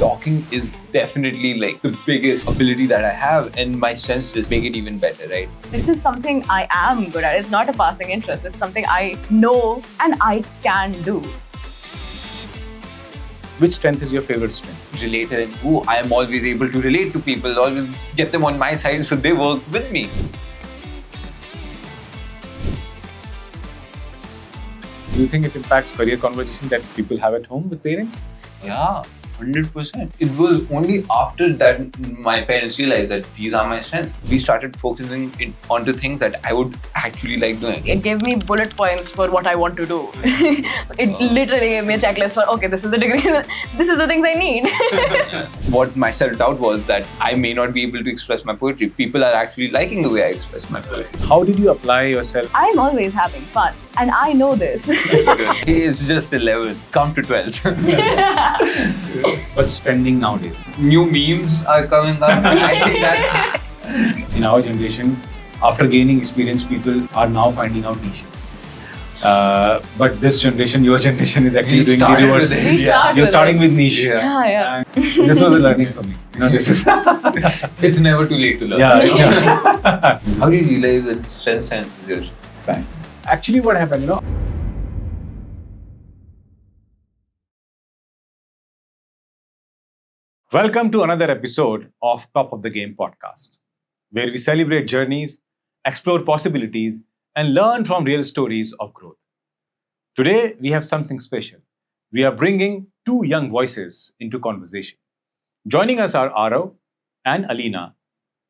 Talking is definitely like the biggest ability that I have, and my strengths just make it even better, right? This is something I am good at. It's not a passing interest. It's something I know and I can do. Which strength is your favorite strength? Related, and I am always able to relate to people, always get them on my side so they work with me. Do you think it impacts career conversation that people have at home with parents? Yeah, 100%. It was only after that my parents realized that these are my strengths. We started focusing onto things that I would actually like doing. It gave me bullet points for what I want to do. It literally gave me a checklist for, okay, this is the degree, this is the things I need. What my self-doubt was that I may not be able to express my poetry. People are actually liking the way I express my poetry. How did you apply yourself? I'm always having fun and I know this. It's just 11. Come to 12. What's trending nowadays? New memes are coming up. I think that's... In our generation, after gaining experience, people are now finding out niches. But this generation, your generation is actually doing the reverse. You're starting with niche. Yeah. And this was a learning for me. This is It's never too late to learn. Yeah. How do you realize that strength science is your bang? Actually, what happened, Welcome to another episode of Top of the Game podcast, where we celebrate journeys, explore possibilities, and learn from real stories of growth. Today, we have something special. We are bringing two young voices into conversation. Joining us are Aarav and Alina,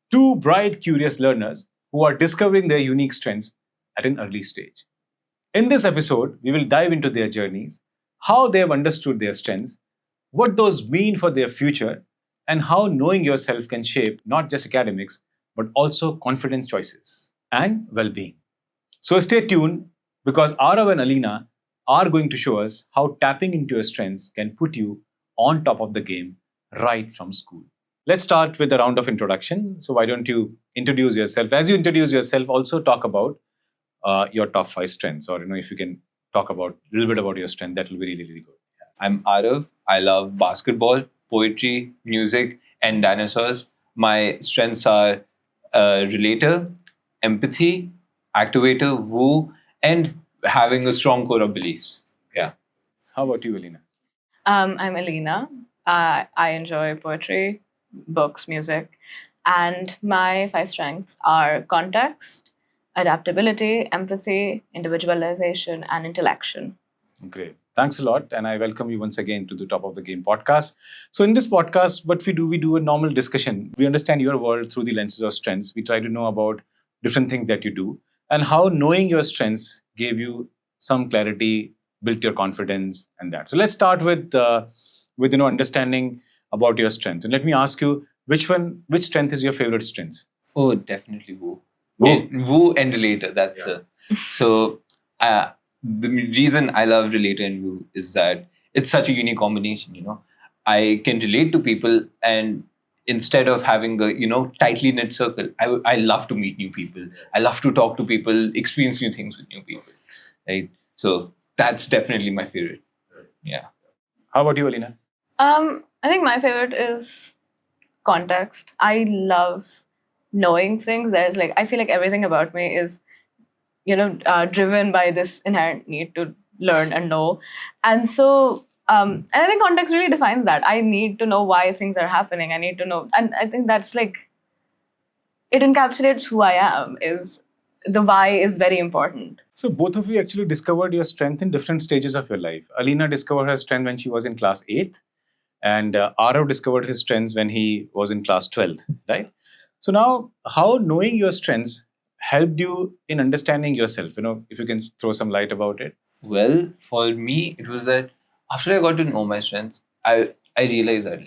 two bright, curious learners who are discovering their unique strengths at an early stage. In this episode, we will dive into their journeys, how they have understood their strengths, what those mean for their future, and how knowing yourself can shape not just academics, but also confidence choices and well-being. So stay tuned because Aarav and Alina are going to show us how tapping into your strengths can put you on top of the game right from school. Let's start with a round of introduction. So why don't you introduce yourself? As you introduce yourself, also talk about your top 5 strengths, or if you can talk about a little bit about your strength, that will be really, really good. I'm Aarav. I love basketball, poetry, music, and dinosaurs. My strengths are relator, empathy, activator, woo, and having a strong core of beliefs. Yeah. How about you, Alina? I'm Alina. I enjoy poetry, books, music, and my 5 strengths are context, adaptability, empathy, individualization, and intellection. Great. Thanks a lot. And I welcome you once again to the Top of the Game podcast. So in this podcast, what we do a normal discussion. We understand your world through the lenses of strengths. We try to know about different things that you do and how knowing your strengths gave you some clarity, built your confidence and that. So let's start with understanding about your strengths. And let me ask you, which strength is your favorite strength? Oh, definitely woo. Woo. Woo and relator. That's so. The reason I love relator and woo is that it's such a unique combination. I can relate to people, and instead of having a tightly knit circle, I love to meet new people. I love to talk to people, experience new things with new people. Right. So that's definitely my favorite. Yeah. How about you, Alina? I think my favorite is context. I love knowing things. I feel like everything about me is driven by this inherent need to learn and know. And so, and I think context really defines that. I need to know why things are happening. I need to know. And I think that's it encapsulates who I am. Is the why is very important. So both of you actually discovered your strength in different stages of your life. Alina discovered her strength when she was in class 8th. And Aarav discovered his strengths when he was in class 12th, right? So now, how knowing your strengths helped you in understanding yourself? If you can throw some light about it. Well, for me, it was that after I got to know my strengths, I realized that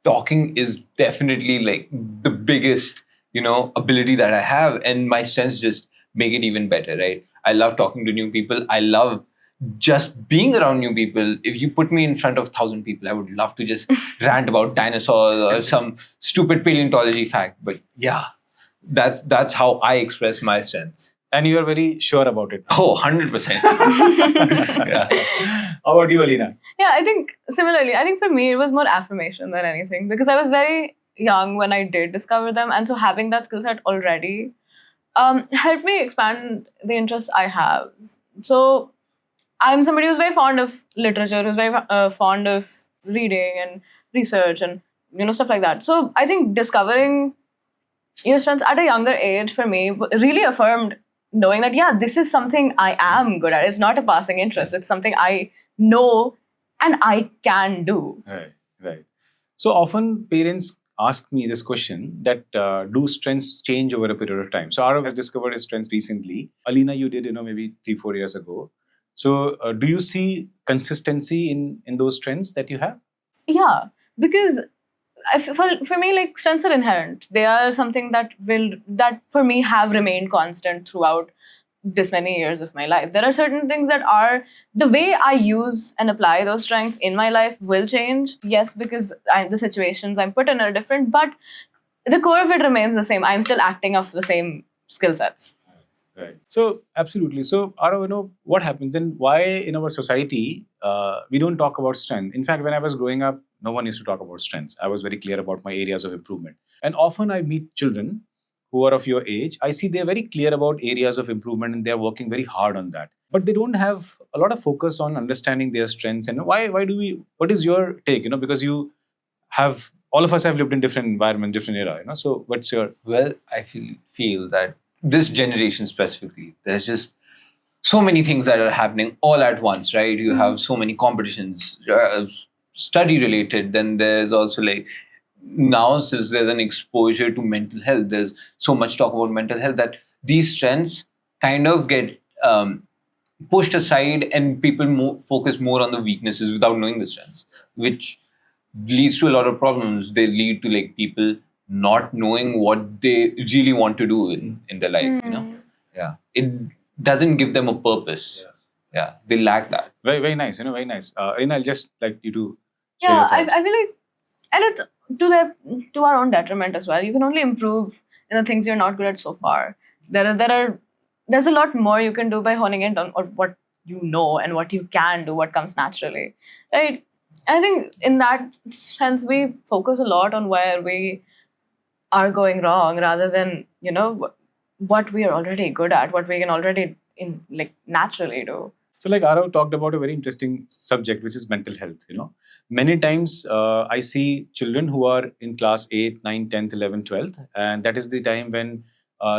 talking is definitely the biggest ability that I have, and my strengths just make it even better, right? I love talking to new people. I love just being around new people. If you put me in front of 1,000 people, I would love to just rant about dinosaurs or some stupid paleontology fact. But yeah, that's how I express my strengths. And you are very sure about it. Oh, 100%. Yeah. How about you, Alina? Yeah, I think similarly. I think for me, it was more affirmation than anything because I was very young when I did discover them. And so having that skill set already helped me expand the interests I have. So I'm somebody who's very fond of literature, who's very fond of reading and research and stuff like that. So I think discovering strengths at a younger age for me really affirmed knowing that this is something I am good at. It's not a passing interest. It's something I know and I can do. Right, right. So often parents ask me this question that do strengths change over a period of time? So Aarav has discovered his strengths recently. Alina, you did, maybe 3-4 years ago. So do you see consistency in those strengths that you have? Yeah, because for me, like strengths are inherent. They are something that for me have remained constant throughout this many years of my life. There are certain things that are the way I use and apply those strengths in my life will change. Yes, because the situations I'm put in are different, but the core of it remains the same. I'm still acting off the same skill sets. Right. So absolutely. So Aarav, what happens and why in our society we don't talk about strength? In fact, when I was growing up, no one used to talk about strengths. I was very clear about my areas of improvement. And often I meet children who are of your age. I see they're very clear about areas of improvement and they're working very hard on that. But they don't have a lot of focus on understanding their strengths. And why do we? What is your take? Because you have all of us have lived in different environments, different era. So what's your? Well, I feel that this generation specifically, there's just so many things that are happening all at once, right? You have so many competitions, study related. Then there's also like now, since there's an exposure to mental health, there's so much talk about mental health that these strengths kind of get pushed aside and people focus more on the weaknesses without knowing the strengths, which leads to a lot of problems. They lead to like people not knowing what they really want to do in their life, Yeah. It doesn't give them a purpose. Yeah. They lack that. Very, very nice, very nice. And I'll just like you to share Yeah, your thoughts. I feel like, and it's to our own detriment as well. You can only improve in the things you're not good at so far. There's a lot more you can do by honing in on what you know and what you can do, what comes naturally, right? And I think in that sense, we focus a lot on where we are going wrong rather than what we are already good at, what we can already naturally do. So like Aarav talked about a very interesting subject, which is mental health. Many times I see children who are in class 8, 9, 10th, 11th, 12th, and that is the time when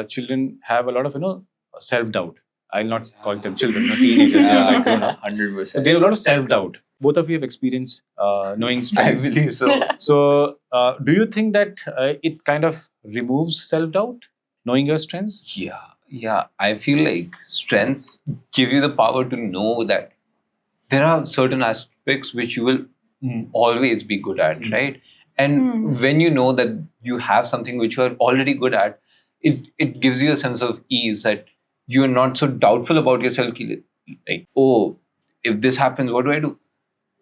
children have a lot of self-doubt. I'll not call them children, teenagers. They are like grown up. 100%. They have a lot of self-doubt. Both of you have experienced knowing I strengths. believe so. So do you think that it kind of removes self-doubt, knowing your strengths? Yeah. I feel like strengths give you the power to know that there are certain aspects which you will always be good at, right? And when you know that you have something which you are already good at, it gives you a sense of ease that you're not so doubtful about yourself. Like, oh, if this happens, what do I do?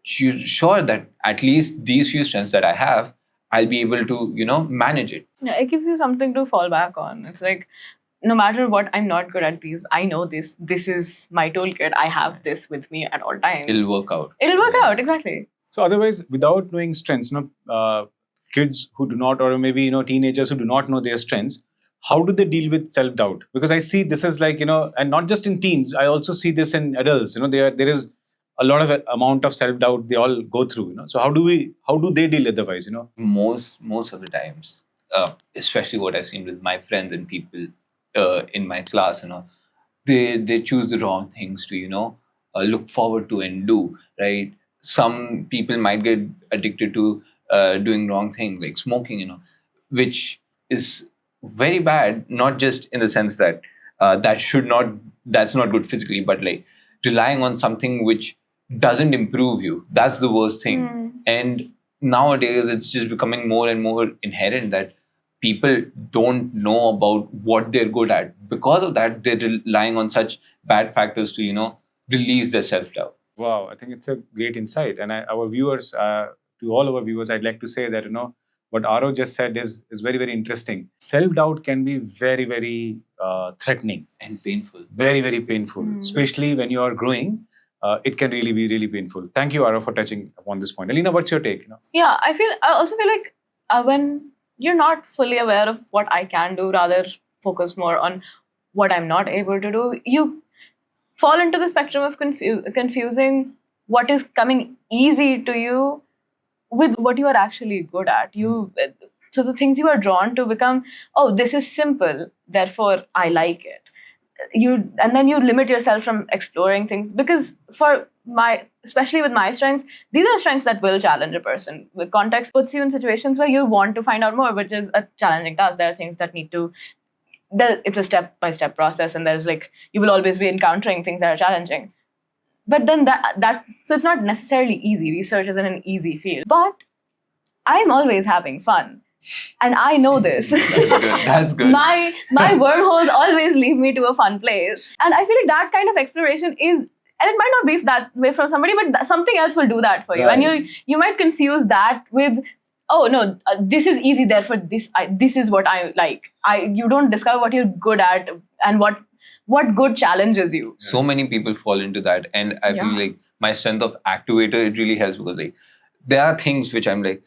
You're sure that at least these few strengths that I have, I'll be able to, manage it. Yeah, it gives you something to fall back on. It's like, no matter what, I'm not good at these. I know this. This is my toolkit. I have this with me at all times. It'll work out. It'll work out, exactly. So otherwise, without knowing strengths, kids who do not, or maybe teenagers who do not know their strengths, how do they deal with self-doubt? Because I see this is like and not just in teens. I also see this in adults. There is a lot of amount of self-doubt they all go through. So how do they deal otherwise? Most of the times, especially what I've seen with my friends and people in my class, they choose the wrong things to look forward to and do, right? Some people might get addicted to doing wrong things like smoking, which is very bad, not just in the sense that that's not good physically, but like relying on something which doesn't improve you. That's the worst thing. And nowadays it's just becoming more and more inherent that people don't know about what they're good at. Because of that, they're relying on such bad factors to release their self-doubt. Wow, I think it's a great insight. And our viewers, to all our viewers, I'd like to say that what Aarav just said is very, very interesting. Self-doubt can be very, very threatening. And painful. Very, very painful. Especially when you are growing, it can really be really painful. Thank you, Aarav, for touching upon this point. Alina, what's your take? Yeah, I also feel like when you're not fully aware of what I can do, rather focus more on what I'm not able to do, you fall into the spectrum of confusing what is coming easy to you with what you are actually good at. So the things you are drawn to become, oh, this is simple, therefore I like it. And then you limit yourself from exploring things, because especially with my strengths, these are strengths that will challenge a person. With context puts you in situations where you want to find out more, which is a challenging task. There are things that it's a step-by-step process, and there's you will always be encountering things that are challenging. But then so it's not necessarily easy. Research isn't an easy field, but I'm always having fun. And I know this. That's good. My wormholes always lead me to a fun place. And I feel like that kind of exploration is, and it might not be that way from somebody, but something else will do that for you. Right. And you might confuse that with, oh no, this is easy, therefore this is what I like. You don't discover what you're good at and what good challenges you. So many people fall into that, and I feel like my strength of activator, it really helps, because there are things which I'm like,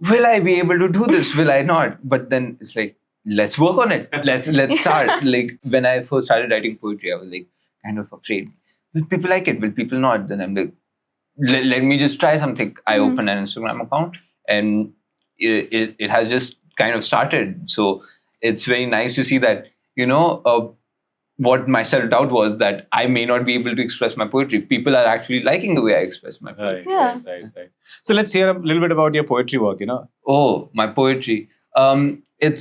will I be able to do this? Will I not? But then it's like, let's work on it. Let's start. When I first started writing poetry, I was kind of afraid. Will people like it? Will people not? Then I'm like, let me just try something. I opened an Instagram account, and it has just kind of started. So it's very nice to see that, what my self-doubt was, that I may not be able to express my poetry. People are actually liking the way I express my poetry. Right. So let's hear a little bit about your poetry work, Oh, my poetry. It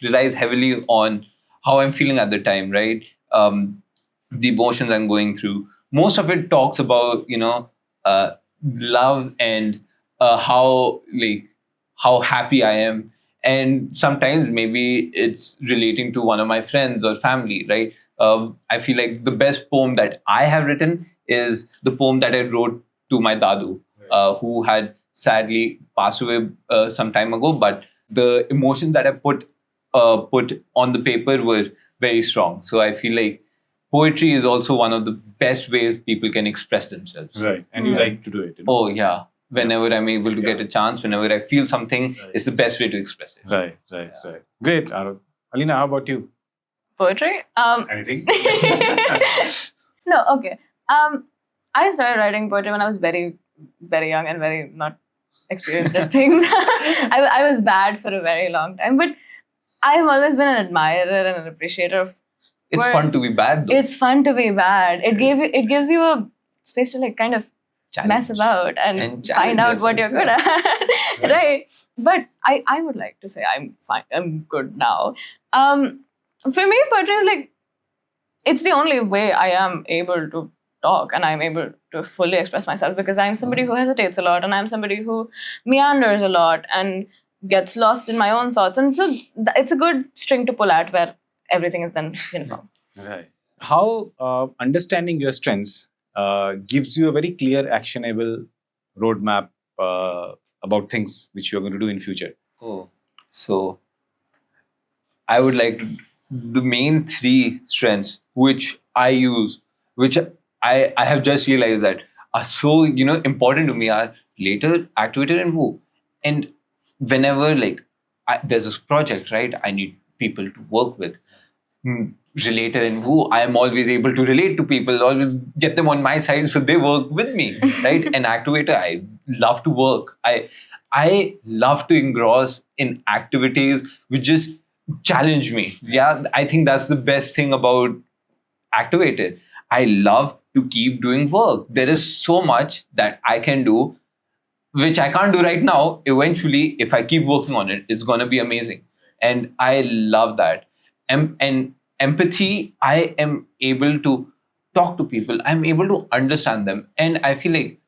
relies heavily on how I'm feeling at the time, right? The emotions I'm going through. Most of it talks about, love and how happy I am. And sometimes maybe it's relating to one of my friends or family, right? I feel like the best poem that I have written is the poem that I wrote to my dadu, who had sadly passed away some time ago. But the emotions that I put on the paper were very strong. So I feel like poetry is also one of the best ways people can express themselves. Right. And you like to do it. Oh, yeah. Whenever I'm able to get a chance, whenever I feel something, it's the best way to express it. Right. Great, Aarav. Alina, how about you? Poetry? Anything? No, okay. I started writing poetry when I was very, very young and very not experienced at things. I was bad for a very long time, but I've always been an admirer and an appreciator of It's words. fun to be bad, though. It's fun to be bad. It gives you a space to kind of mess about and find out what you're good at. Right. But I would like to say I'm fine. I'm good now. For me, poetry is it's the only way I am able to talk and I'm able to fully express myself, because I'm somebody who hesitates a lot and I'm somebody who meanders a lot and gets lost in my own thoughts. And so it's a good string to pull at where everything is then uniform. Right. How understanding your strengths gives you a very clear, actionable roadmap about things which you're going to do in future. Oh, so I would like the main three strengths which I use, which I have just realized that are so important to me, are later, activated, and woo. And whenever there's this project, right, I need people to work with. Related and woo, I am always able to relate to people, always get them on my side so they work with me, right? And activator, I love to work. I love to engross in activities which just challenge me. Yeah, I think that's the best thing about activated. I love to keep doing work. There is so much that I can do, which I can't do right now. Eventually, if I keep working on it, it's going to be amazing. And I love that. And empathy, I am able to talk to people. I'm able to understand them. And I feel like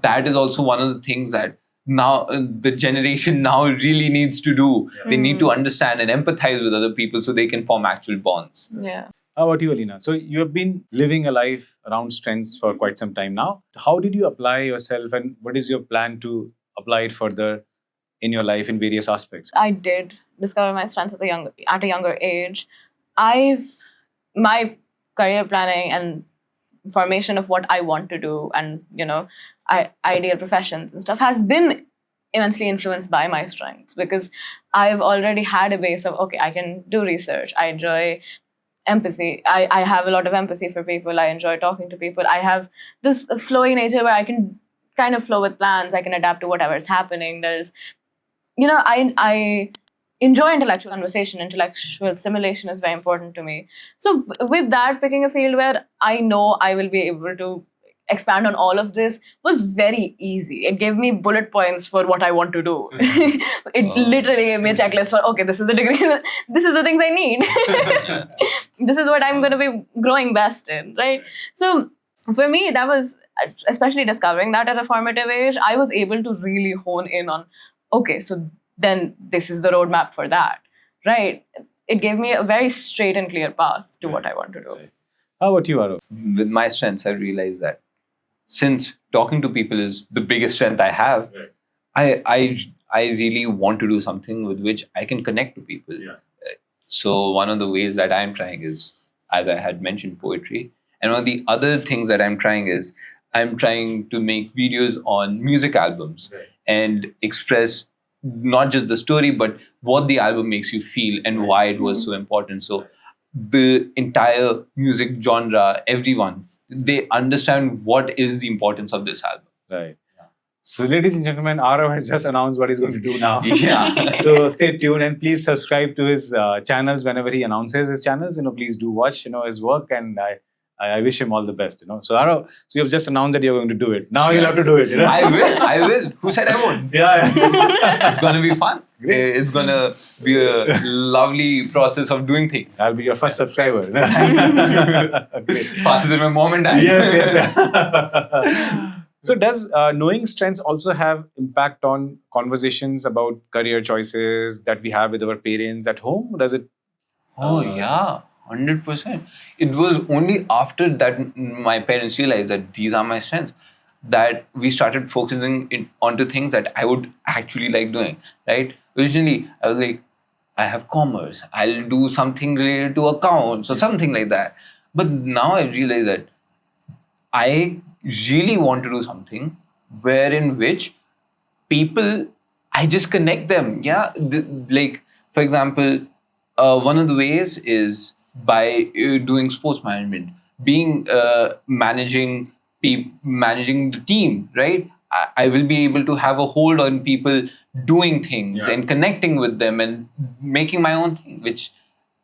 that is also one of the things that now the generation now really needs to do. Yeah. They need to understand and empathize with other people so they can form actual bonds. Yeah. How about you, Alina? So you have been living a life around strengths for quite some time now. How did you apply yourself and what is your plan to apply it further in your life in various aspects? I did discover my strengths at a younger age. My career planning and formation of what I want to do, and ideal professions and stuff, has been immensely influenced by my strengths, because I've already had a base of, okay, I can do research. I enjoy empathy. I have a lot of empathy for people. I enjoy talking to people. I have this flowy nature where I can kind of flow with plans. I can adapt to whatever is happening. I enjoy intellectual conversation. Intellectual stimulation is very important to me. So with that, picking a field where I know I will be able to expand on all of this was very easy. It gave me bullet points for what I want to do. It literally gave me a checklist for, okay, this is the degree, this is the things I need. This is what I'm going to be growing best in, right? So for me, that was, especially discovering that at a formative age, I was able to really hone in on, okay, so then this is the roadmap for that, right? It gave me a very straight and clear path to what I want to do. How about you, Aarav? With my strengths, I realized that since talking to people is the biggest strength I have, I really want to do something with which I can connect to people. So one of the ways that I'm trying is, as I had mentioned, poetry. And one of the other things that I'm trying is, I'm trying to make videos on music albums and express not just the story, but what the album makes you feel and why it was so important. So the entire music genre, everyone, they understand what is the importance of this album. Right. So, ladies and gentlemen, Aarav has just announced what he's going to do now. Yeah. So stay tuned and please subscribe to his channels whenever he announces his channels. Please do watch his work, and I wish him all the best. So Aarav, so you've just announced that you're going to do it. Now you'll have to do it. I will. Who said I won't? Yeah. It's going to be fun. It's going to be a lovely process of doing things. I'll be your first subscriber. Faster than my mom and dad. Yes. So does knowing strengths also have impact on conversations about career choices that we have with our parents at home? Does it? Oh, yeah. 100%. It was only after that my parents realized that these are my strengths that we started focusing onto things that I would actually like doing, right? Originally, I was like, I have commerce. I'll do something related to accounts or something like that. But now I realize that I really want to do something wherein which people, I just connect them. Yeah. Like, for example, one of the ways is by doing sports management, being managing the team, right? I will be able to have a hold on people doing things and connecting with them and making my own thing, which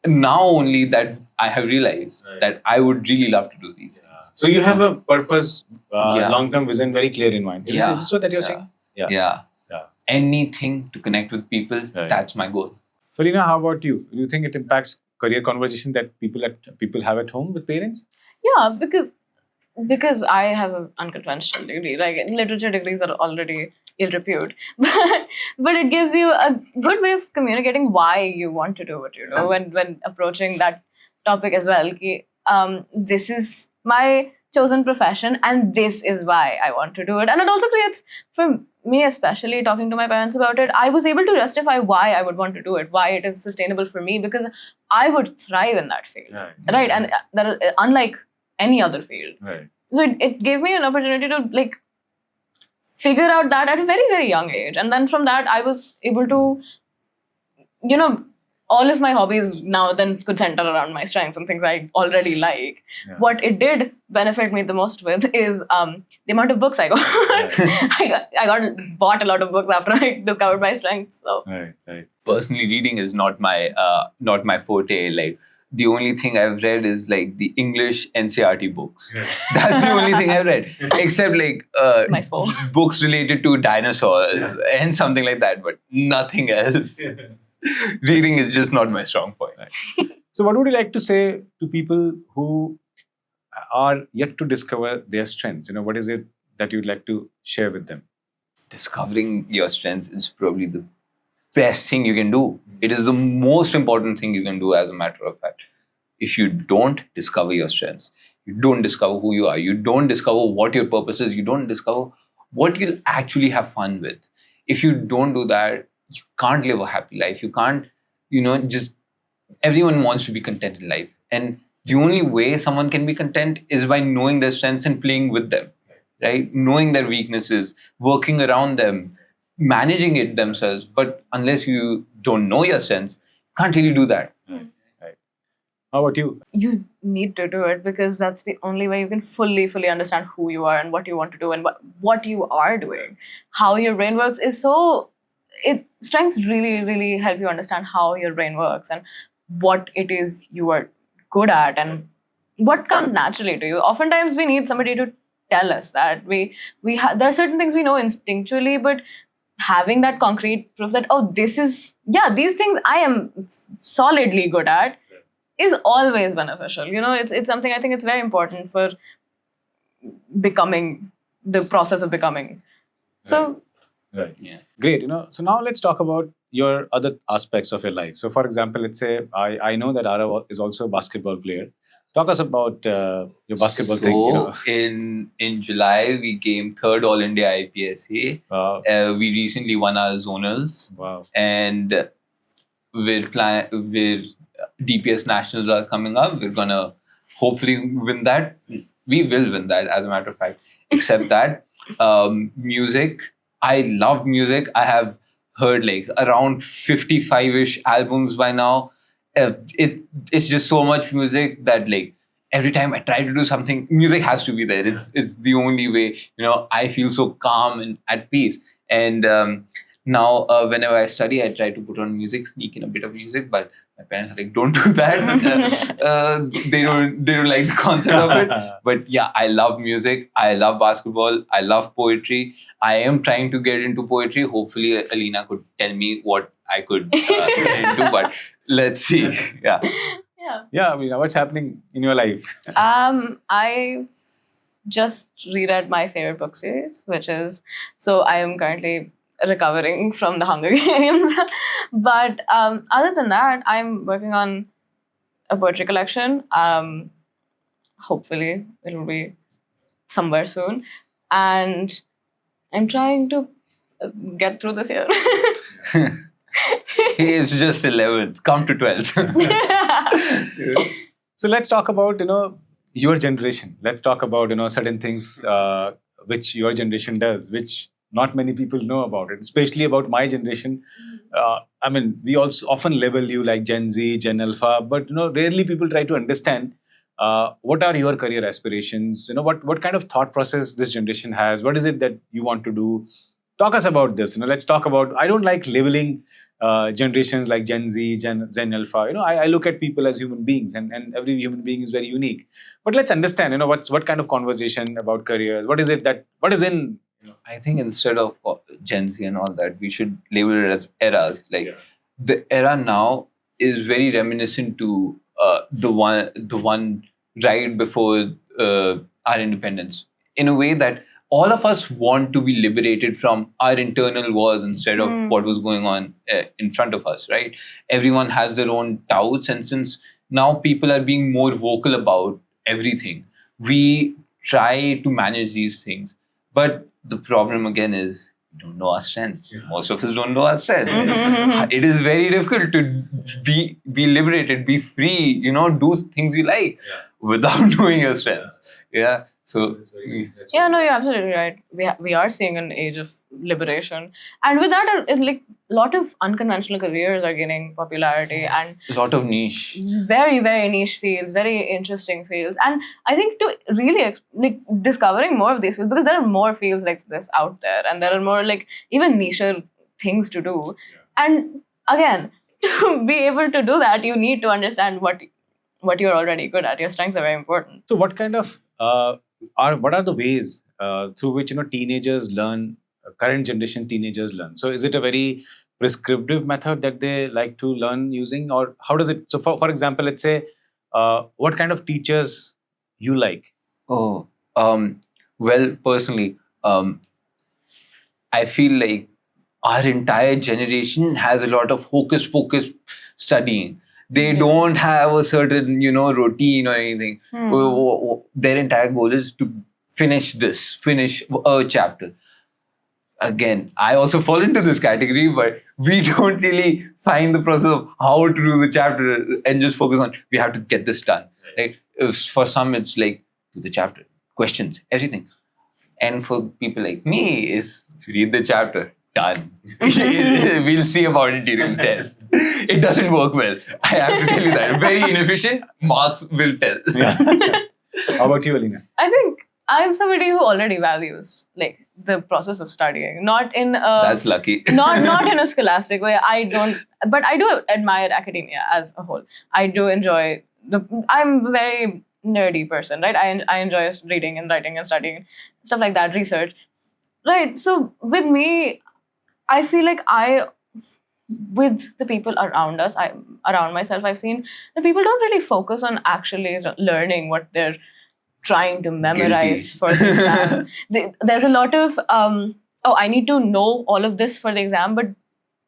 now only that I have realized that I would really love to do these things. So you have a purpose, long-term vision very clear in mind. Is it so that you're saying? Yeah. Anything to connect with people, that's my goal. So Alina, how about you? Do you think it impacts career conversation that people have at home with parents? Yeah, because I have an unconventional degree. Like, literature degrees are already ill repute, but it gives you a good way of communicating why you want to do what you do when approaching that topic as well. This is my chosen profession and this is why I want to do it. And it also creates, for me especially, talking to my parents about it, I was able to justify why I would want to do it, why it is sustainable for me, because I would thrive in that field, right? And that, unlike any other field. Right. So it gave me an opportunity to figure out that at a very, very young age. And then from that, I was able to, all of my hobbies now then could center around my strengths and things I already like. Yeah. What it did benefit me the most with is the amount of books I got. I bought a lot of books after I discovered my strengths. So. Right. Personally, reading is not my forte. Like, the only thing I've read is like the English NCERT books. Yeah. That's the only thing I've read, except my phone. Books related to dinosaurs and something like that, but nothing else. Yeah. Reading is just not my strong point. So what would you like to say to people who are yet to discover their strengths? What is it that you'd like to share with them? Discovering your strengths is probably the best thing you can do. It is the most important thing you can do, as a matter of fact. If you don't discover your strengths, you don't discover who you are, you don't discover what your purpose is, you don't discover what you'll actually have fun with. If you don't do that, you can't live a happy life. You can't, just everyone wants to be content in life. And the only way someone can be content is by knowing their strengths and playing with them, right? Knowing their weaknesses, working around them, managing it themselves. But unless you don't know your strengths, you can't really do that. Right. How about you? You need to do it because that's the only way you can fully understand who you are and what you want to do and what you are doing. How your brain works is strengths really help you understand how your brain works and what it is you are good at and what comes naturally to you. Oftentimes we need somebody to tell us that there are certain things we know instinctually, but having that concrete proof that these things I am solidly good at is always beneficial. It's something I think it's very important for becoming, the process of becoming. So Right. Yeah. Great. So now let's talk about your other aspects of your life. So for example, let's say I know that Aarav is also a basketball player. Talk us about your basketball thing. In July, we came third All India IPSA. Wow. We recently won our zonals. Wow. And we're DPS nationals are coming up. We're gonna hopefully win that. We will win that, as a matter of fact. Except that music. I love music. I have heard like around 55-ish albums by now. It's just so much music that like every time I try to do something, music has to be there. It's the only way, I feel so calm and at peace. And now whenever I study, I try to put on music, sneak in a bit of music, but my parents are like, don't do that. They don't like the concept of it. But yeah, I love music. I love basketball. I love poetry. I am trying to get into poetry. Hopefully, Alina could tell me what I could get into, but let's see. Yeah. Yeah, what's happening in your life? I just reread my favorite book series, so I am currently recovering from the Hunger Games. But other than that, I'm working on a poetry collection. Hopefully, it will be somewhere soon. And I'm trying to get through this year. It's just 11th. Come to 12th. So let's talk about, your generation. Let's talk about, certain things which your generation does, which not many people know about it, especially about my generation. We also often label you like Gen Z, Gen Alpha, but, rarely people try to understand what are your career aspirations, what kind of thought process this generation has, what is it that you want to do. Talk us about this. Let's talk about, I don't like labeling generations like Gen Z, Gen Alpha. I look at people as human beings, and every human being is very unique. But let's understand, what kind of conversation about careers, what is in. I think instead of Gen Z and all that, we should label it as eras. Like the era now is very reminiscent to the one right before our independence, in a way that all of us want to be liberated from our internal wars instead of what was going on in front of us, right? Everyone has their own doubts, and since now people are being more vocal about everything, we try to manage these things. But the problem again is we don't know our strengths. Yeah. Most of us don't know our strengths. It is very difficult to be liberated, be free, do things you like without knowing your strengths. Yeah. So yeah, no, you're absolutely right. We are seeing an age of liberation, and with that, it's like a lot of unconventional careers are gaining popularity, and a lot of niche, very niche fields, very interesting fields. And I think to really discovering more of these fields, because there are more fields like this out there, and there are more even niche things to do. Yeah. And again, to be able to do that, you need to understand what you're already good at. Your strengths are very important. So what kind of what are the ways through which teenagers learn, current generation teenagers learn? So is it a very prescriptive method that they like to learn using, or how does it? So for example, let's say what kind of teachers you like? Well, personally, I feel like our entire generation has a lot of hocus pocus studying. They don't have a certain, routine or anything. Their entire goal is to finish a chapter. Again, I also fall into this category, but we don't really find the process of how to do the chapter and just focus on we have to get this done. Like if for some it's like do the chapter, questions, everything. And for people like me, is read the chapter, done. We'll see about it during the test. It doesn't work well. I have to tell you that. Very inefficient. Marks will tell. Yeah. How about you, Alina? I think I'm somebody who already values like the process of studying, not in a That's lucky. not in a scholastic way. I don't, but I do admire academia as a whole. I do enjoy I'm a very nerdy person, right? I enjoy reading and writing and studying stuff like that, research, right? So with me, I feel like with the people around us, around myself, I've seen that people don't really focus on actually learning what they're trying to memorize Guilty. for the exam. There's a lot of I need to know all of this for the exam, but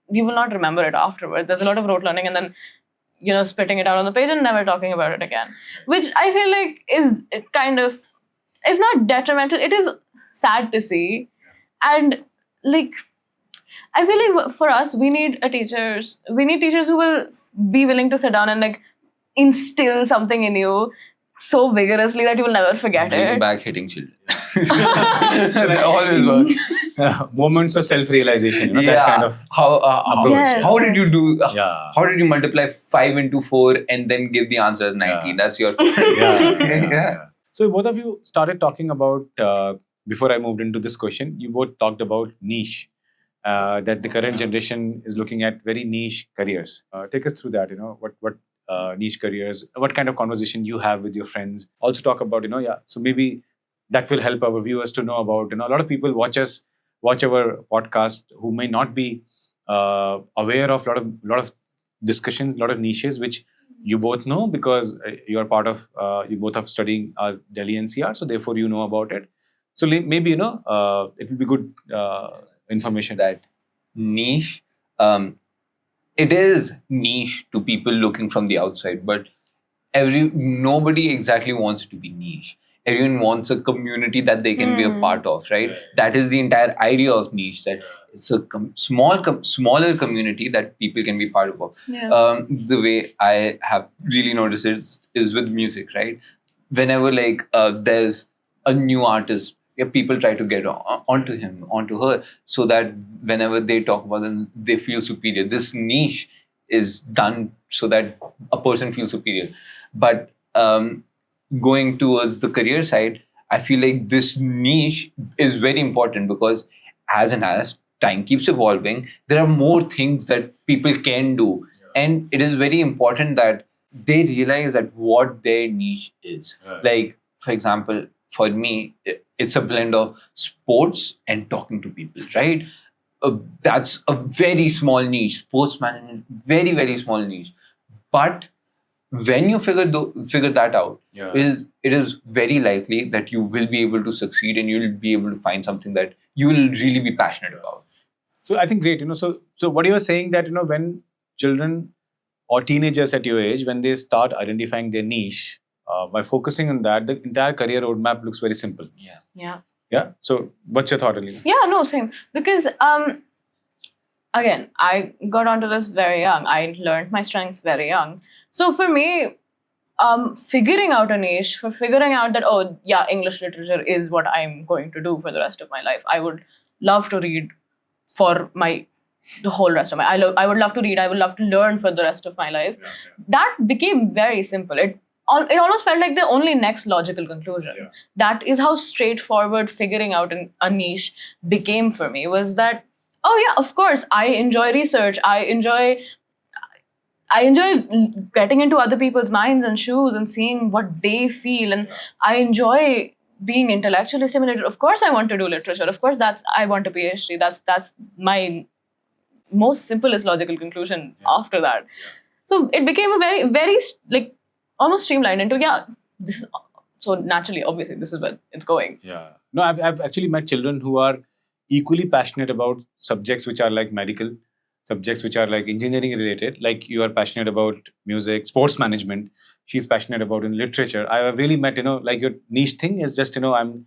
you will not remember it afterwards. There's a lot of rote learning and then spitting it out on the page and never talking about it again, which I feel like is kind of, if not detrimental, it is sad to see. And like I feel like for us, we need teachers who will be willing to sit down and like instill something in you so vigorously that you will never forget Bring it. back hitting children. That always works. Moments of self-realization, that kind of how approach. Yes. how did you do? Yeah. How did you multiply 5 into 4 and then give the answer as 19? Yeah. That's your. Yeah. So both of you started talking about, before I moved into this question, you both talked about niche, that the current generation is looking at very niche careers. Take us through that, what niche careers, what kind of conversation you have with your friends. Also talk about, so maybe that will help our viewers to know about, a lot of people watch our podcast who may not be aware of a lot of discussions, a lot of niches, which you both know because you are part of, you both are studying Delhi NCR, so therefore you know about it. So maybe, it will be good information. That niche, it is niche to people looking from the outside, but nobody exactly wants to be niche. Everyone wants a community that they can be a part of, right? That is the entire idea of niche, that it's a smaller community that people can be part of. Yeah. The way I have really noticed it is with music, right? Whenever there's a new artist, people try to get onto him, onto her, so that whenever they talk about them, they feel superior. This niche is done so that a person feels superior. But going towards the career side, I feel like this niche is very important because as time keeps evolving, there are more things that people can do. And it is very important that they realize that what their niche is. Like, for example, for me, it's a blend of sports and talking to people, right? That's a very small niche. Sports management, very, very small niche. But when you figure that out, it is very likely that you will be able to succeed and you will be able to find something that you will really be passionate about. So I think great, so what you are saying that, when children or teenagers at your age, when they start identifying their niche, by focusing on that, the entire career roadmap looks very simple. Yeah. Yeah. So what's your thought, Alina? Yeah, no, same. Because again, I got onto this very young. I learned my strengths very young. So for me, figuring out a niche, for figuring out that, oh yeah, English literature is what I'm going to do for the rest of my life. I would love to read for the whole rest of my I would love to read, I would love to learn for the rest of my life. That became very simple. It almost felt like the only next logical conclusion. That is how straightforward figuring out a niche became for me, was that, oh yeah, of course, I enjoy research. I enjoy getting into other people's minds and shoes and seeing what they feel. And I enjoy being intellectually stimulated. Of course, I want to do literature. Of course, I want a PhD. That's my most simplest logical conclusion after that. So it became a very, very almost streamlined into, this is, so naturally, obviously, this is where it's going. Yeah. No, I've actually met children who are equally passionate about subjects which are like medical, subjects which are like engineering related, like you are passionate about music, sports management. She's passionate about in literature. I have really met, like your niche thing is just, I'm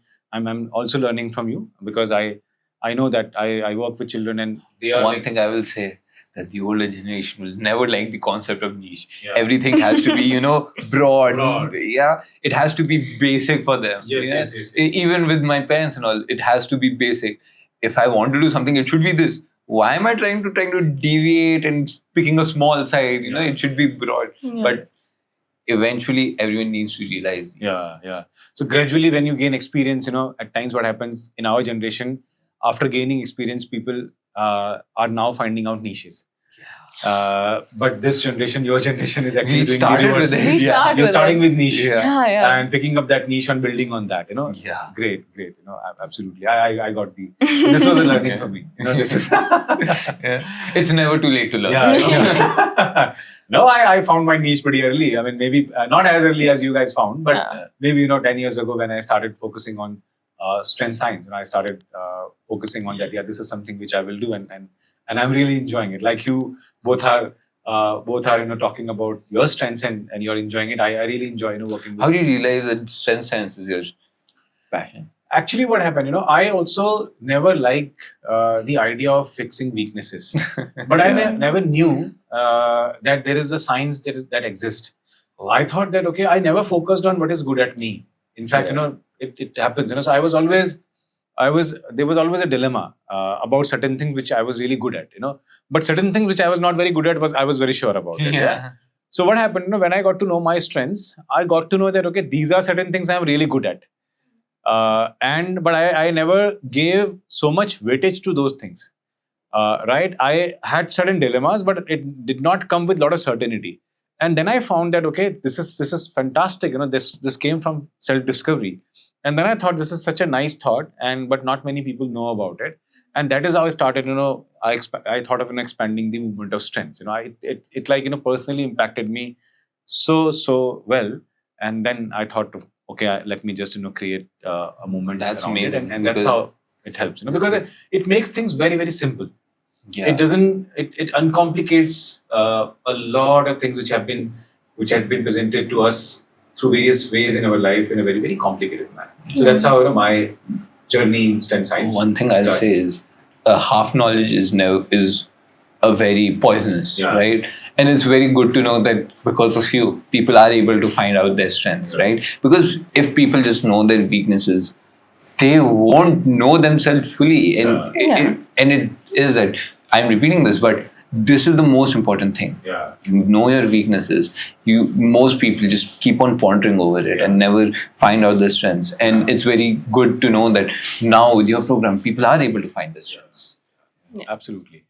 also learning from you because I know that I work with children and they are One thing I will say, that the older generation will never like the concept of niche. Yeah. Everything has to be, broad. Broad. Yeah, it has to be basic for them. Yeah? Yes. Even with my parents and all, it has to be basic. If I want to do something, it should be this. Why am I trying to deviate and picking a small side? Yeah. It should be broad. Yeah. But eventually, everyone needs to realize these. Yeah. So gradually, when you gain experience, at times what happens in our generation, after gaining experience, people are now finding out niches. But this generation, your generation, is actually We doing started the reverse. with it. We Yeah. start You're with starting it. with niche. Yeah. And picking up that niche and building on that, Yeah. It's great. Absolutely. I got this was a learning Yeah. for me. This is. Yeah. It's never too late to learn. Yeah. No, I found my niche pretty early. I mean, maybe not as early as you guys found, but Yeah. maybe 10 years ago when I started focusing on strength science, and I started focusing on that. Yeah, this is something which I will do, and I'm really enjoying it. Like you both are talking about your strengths and you're enjoying it. I really enjoy working with. How do you realize that strength science is your passion? Actually, what happened, I also never like the idea of fixing weaknesses, but I never knew that there is a science that exists. I thought that I never focused on what is good at me. In fact, Yeah. it happens. So there was always a dilemma about certain things which I was really good at. But certain things which I was not very good at I was very sure about it. Yeah. So what happened? When I got to know my strengths, I got to know that these are certain things I'm really good at. But I never gave so much weightage to those things. Right? I had certain dilemmas, but it did not come with a lot of certainty. And then I found that this is fantastic. This came from self-discovery. And then I thought this is such a nice thought, but not many people know about it. And that is how I started. I thought of expanding the movement of strengths. It personally impacted me so well. And then I thought of let me just create a movement. That's around it. amazing, and that's how it helps. Because it makes things very, very simple. Yeah. It doesn't. It uncomplicates a lot of things which have been presented to us through various ways in our life in a very, very complicated manner. So that's how my journey in strength science. One thing I'll started. say is half knowledge is a very poisonous, Yeah. right? And it's very good to know that because of you, people are able to find out their strengths, right? Because if people just know their weaknesses, they won't know themselves fully. And it is that, I'm repeating this, but this is the most important thing. Yeah. You know your weaknesses. Most people just keep on pondering over it and never find out their strengths. And it's very good to know that now with your program, people are able to find their strengths. Absolutely.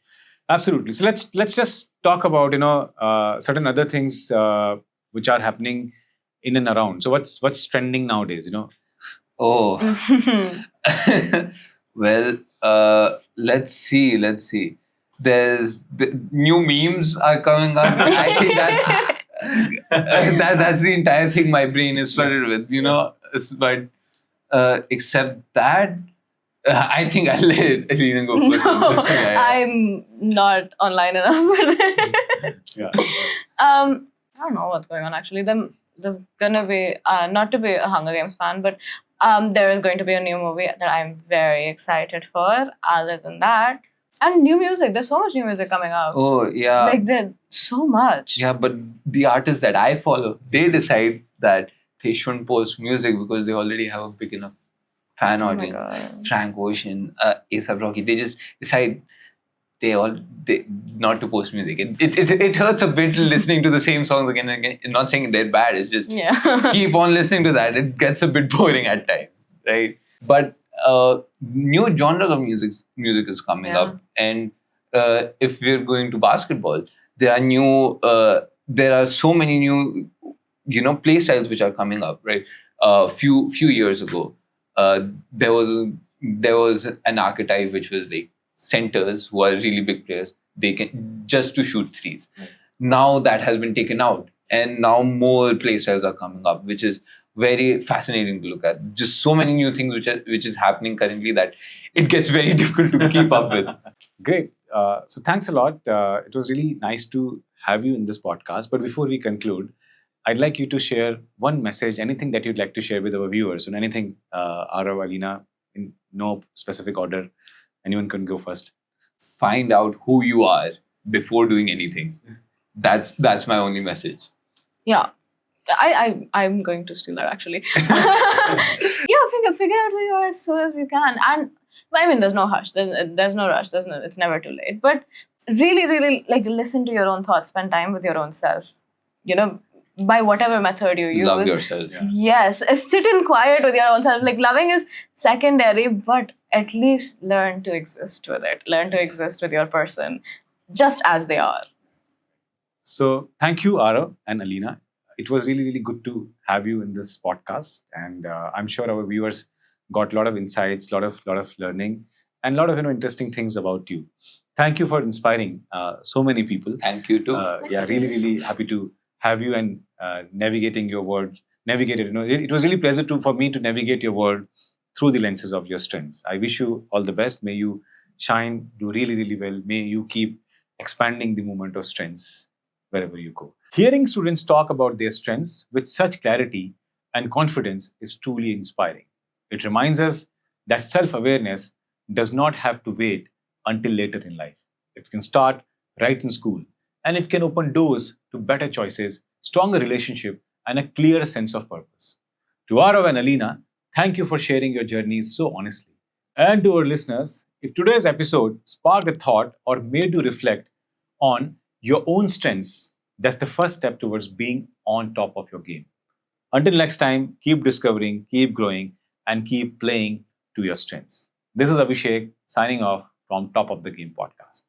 So let's just talk about certain other things which are happening in and around. So what's trending nowadays? Oh, well, let's see. There's the new memes are coming up. I think that's the entire thing my brain is flooded with. But except that, I think I'll let Alina go first. No, Yeah. I'm not online enough for this. Yeah. I don't know what's going on actually. There's gonna be not to be a Hunger Games fan, but there is going to be a new movie that I'm very excited for. Other than that, and new music. There's so much new music coming out. Oh, yeah. There's so much. Yeah, but the artists that I follow, they decide that they shouldn't post music because they already have a big enough fan Oh my audience. God. Frank Ocean, A$AP Rocky, they just decide they not to post music. It hurts a bit listening to the same songs again and again. Not saying they're bad, it's just Yeah. keep on listening to that. It gets a bit boring at times, right? But new genres of music is coming Yeah. up, and if we're going to basketball, there are so many new play styles which are coming up, right? Few years ago, there was an archetype which was like centers who are really big players. They can just to shoot threes. Right. Now that has been taken out, and now more play styles are coming up, which is very fascinating to look at. Just so many new things which is happening currently that it gets very difficult to keep up with. Great. So thanks a lot. It was really nice to have you in this podcast. But before we conclude, I'd like you to share one message, anything that you'd like to share with our viewers, and anything, Aarav, Alina, in no specific order. Anyone can go first. Find out who you are. before doing anything. That's my only message. Yeah. I'm going to steal that actually. Figure out who you are as soon as you can. And I mean, there's no hush. There's no rush. It's never too late. But really, like listen to your own thoughts. Spend time with your own self. You know, by whatever method you use. Love yourself. Yeah. Yes, sit in quiet with your own self. Like loving is secondary, but at least learn to exist with it. Learn to exist with your person, just as they are. So thank you, Aarav and Alina. It was really, really good to have you in this podcast, and I'm sure our viewers got a lot of insights, lot of learning, and a lot of interesting things about you. Thank you for inspiring so many people. Thank you too. Yeah, really happy to have you and navigating your world. Navigated, it was really pleasure for me to navigate your world through the lenses of your strengths. I wish you all the best. May you shine, do really well. May you keep expanding the movement of strengths wherever you go. Hearing students talk about their strengths with such clarity and confidence is truly inspiring. It reminds us that self-awareness does not have to wait until later in life. It can start right in school, and it can open doors to better choices, stronger relationship, and a clear sense of purpose. To Aarav and Alina, thank you for sharing your journeys so honestly. And to our listeners, if today's episode sparked a thought or made you reflect on your own strengths, that's the first step towards being on top of your game. Until next time, keep discovering, keep growing, and keep playing to your strengths. This is Abhishek signing off from Top of the Game podcast.